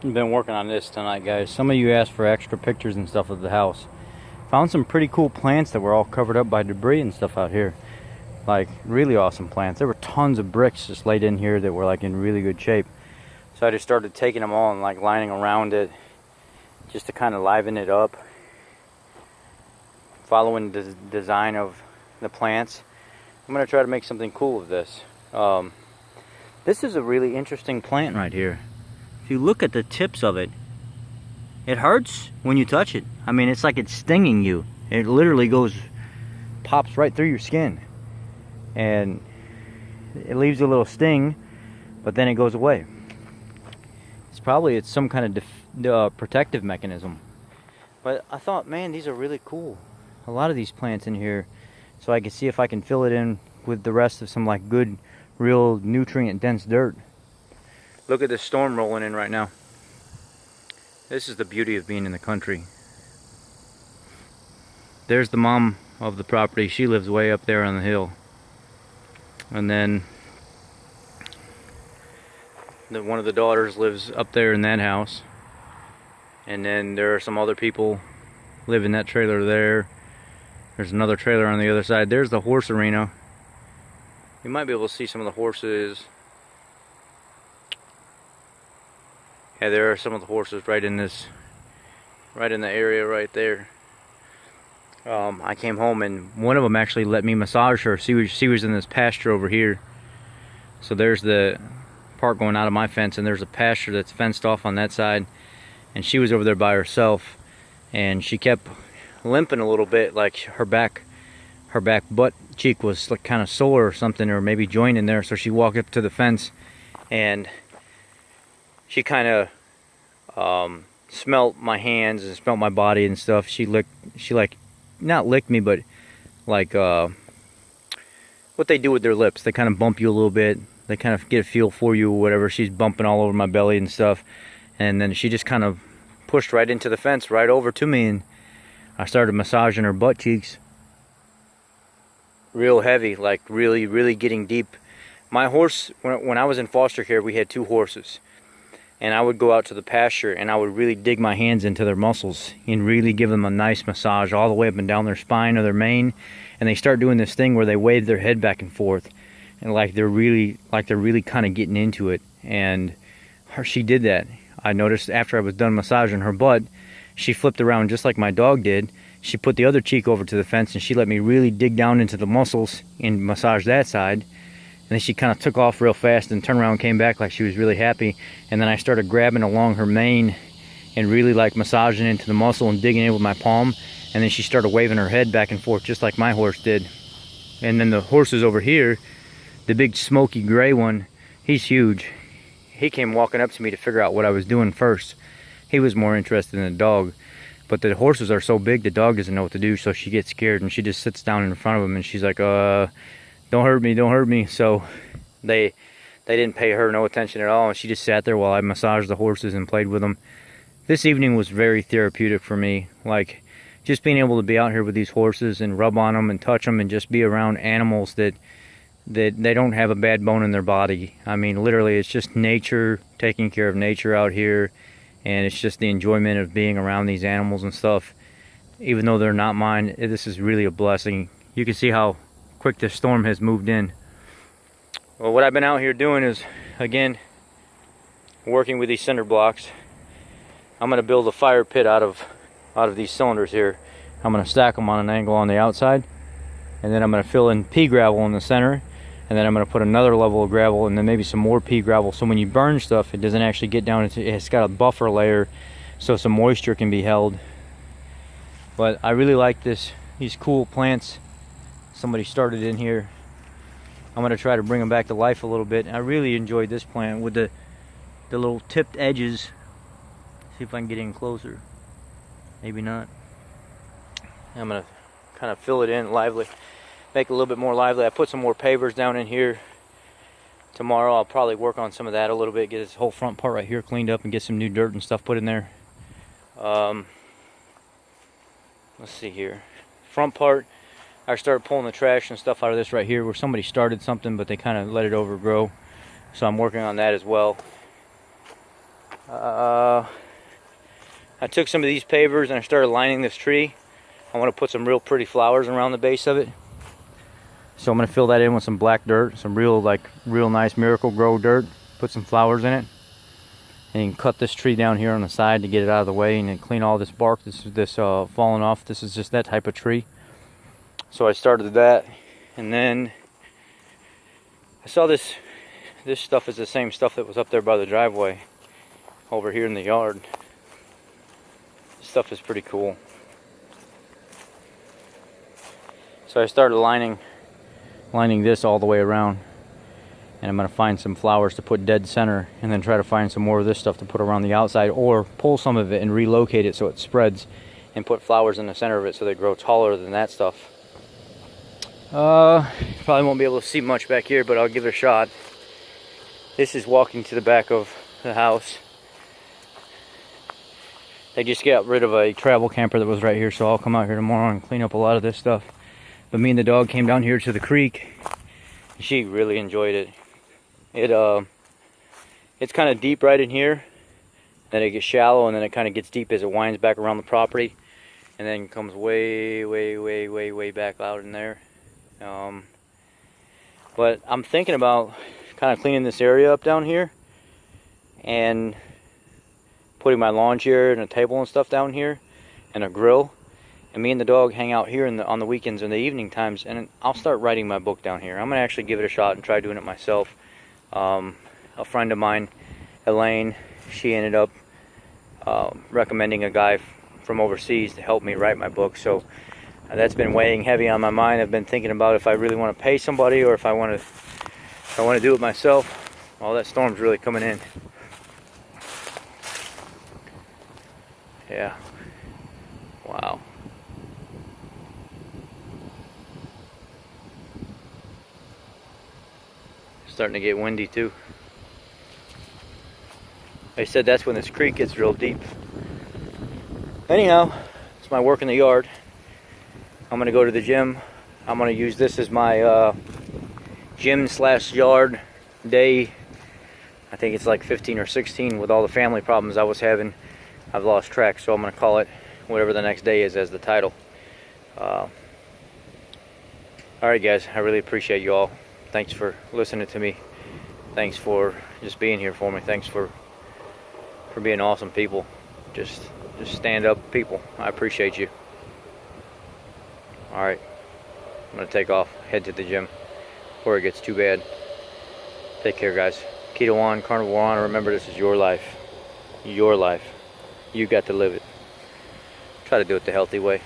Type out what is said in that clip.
I've been working on this tonight, guys. Some of you asked for extra pictures and stuff of the house. Found some pretty cool plants that were all covered up by debris and stuff out here. Like, really awesome plants. There were tons of bricks just laid in here that were like in really good shape. So I just started taking them all and like lining around it just to kind of liven it up. Following the design of the plants. I'm going to try to make something cool with this. This is a really interesting plant right here. If you look at the tips of it, it hurts when you touch it. I mean, it's like it's stinging you. It literally pops right through your skin. And it leaves a little sting, but then it goes away. It's some kind of protective mechanism. But I thought, man, these are really cool. A lot of these plants in here, so I can see if I can fill it in with the rest of some like good, real nutrient dense dirt. Look at this storm rolling in right now. This is the beauty of being in the country. There's the mom of the property. She lives way up there on the hill. And then one of the daughters lives up there in that house. And then there are some other people live in that trailer there. There's another trailer on the other side. There's the horse arena. You might be able to see some of the horses. Yeah, there are some of the horses right in the area right there. I came home and one of them actually let me massage her. She was in this pasture over here. So there's the part going out of my fence, and there's a pasture that's fenced off on that side. And she was over there by herself, and she kept limping a little bit, like her back butt cheek was like kind of sore or something, or maybe joint in there. So she walked up to the fence and she kind of smelt my hands and smelt my body and stuff. She not licked me, but like what they do with their lips. They kind of bump you a little bit. They kind of get a feel for you or whatever. She's bumping all over my belly and stuff. And then she just kind of pushed right into the fence, right over to me, and I started massaging her butt cheeks. Real heavy, like really, really getting deep. My horse, when I was in foster care, we had 2 horses. And I would go out to the pasture and I would really dig my hands into their muscles and really give them a nice massage all the way up and down their spine or their mane. And they start doing this thing where they wave their head back and forth. And like they're really kind of getting into it. And she did that. I noticed after I was done massaging her butt, she flipped around just like my dog did. She put the other cheek over to the fence and she let me really dig down into the muscles and massage that side. And then she kind of took off real fast and turned around and came back like she was really happy. And then I started grabbing along her mane and really like massaging into the muscle and digging in with my palm. And then she started waving her head back and forth just like my horse did. And then the horses over here, the big smoky gray one, he's huge. He came walking up to me to figure out what I was doing first. He was more interested in the dog. But the horses are so big, the dog doesn't know what to do, so she gets scared and she just sits down in front of him and she's like, don't hurt me, don't hurt me. So they didn't pay her no attention at all, and she just sat there while I massaged the horses and played with them. This evening was very therapeutic for me. Like, just being able to be out here with these horses and rub on them and touch them and just be around animals that they don't have a bad bone in their body. I mean, literally, it's just nature, taking care of nature out here. And it's just the enjoyment of being around these animals and stuff. Even though they're not mine, this is really a blessing. You can see how quick this storm has moved in. Well, what I've been out here doing is, again, working with these cinder blocks. I'm going to build a fire pit out of these cylinders here. I'm going to stack them on an angle on the outside. And then I'm going to fill in pea gravel in the center. And then I'm going to put another level of gravel and then maybe some more pea gravel. So when you burn stuff, it doesn't actually get down into, it's got a buffer layer so some moisture can be held. But I really like these cool plants somebody started in here. I'm going to try to bring them back to life a little bit. I really enjoyed this plant with the little tipped edges. See if I can get in closer. Maybe not. I'm going to kind of fill it in lively. Make it a little bit more lively. I put some more pavers down in here. Tomorrow I'll probably work on some of that a little bit, get this whole front part right here cleaned up and get some new dirt and stuff put in there. Let's see here. Front part, I started pulling the trash and stuff out of this right here where somebody started something but they kind of let it overgrow. So I'm working on that as well. I took some of these pavers and I started lining this tree. I want to put some real pretty flowers around the base of it. So I'm going to fill that in with some black dirt, some real nice Miracle Grow dirt. Put some flowers in it. And you can cut this tree down here on the side to get it out of the way, and then clean all this bark, this falling off. This is just that type of tree. So I started that, and then I saw this stuff is the same stuff that was up there by the driveway over here in the yard. This stuff is pretty cool. So I started lining this all the way around, and I'm going to find some flowers to put dead center, and then try to find some more of this stuff to put around the outside, or pull some of it and relocate it so it spreads, and put flowers in the center of it so they grow taller than that stuff. Probably won't be able to see much back here, but I'll give it a shot. This is walking to the back of the house. They just got rid of a travel camper that was right here, so I'll come out here tomorrow and clean up a lot of this stuff. But me and the dog came down here to the creek. She really enjoyed it. It's kind of deep right in here. Then it gets shallow, and then it kind of gets deep as it winds back around the property, and then comes way back out in there. But I'm thinking about kind of cleaning this area up down here and putting my lawn chair and a table and stuff down here and a grill, and me and the dog hang out here on the weekends and the evening times, and I'll start writing my book down here. I'm gonna actually give it a shot and try doing it myself. A friend of mine, Elaine, she ended up recommending a guy from overseas to help me write my book, so that's been weighing heavy on my mind. I've been thinking about if I really want to pay somebody or if I want to do it myself. All that storm's really coming in. Yeah. Wow. Starting to get windy too. They said that's when this creek gets real deep. Anyhow, it's my work in the yard. I'm gonna go to the gym. I'm gonna use this as my gym/yard day. I think it's like 15 or 16 with all the family problems I was having. I've lost track, so I'm gonna call it whatever the next day is as the title. Alright guys, I really appreciate you all. Thanks for listening to me. Thanks for just being here for me. Thanks for being awesome people. Just stand up people. I appreciate you. Alright, I'm gonna take off, head to the gym before it gets too bad. Take care guys. Keto on, carnivore on. Remember, this is your life. Your life. You got to live it. Try to do it the healthy way.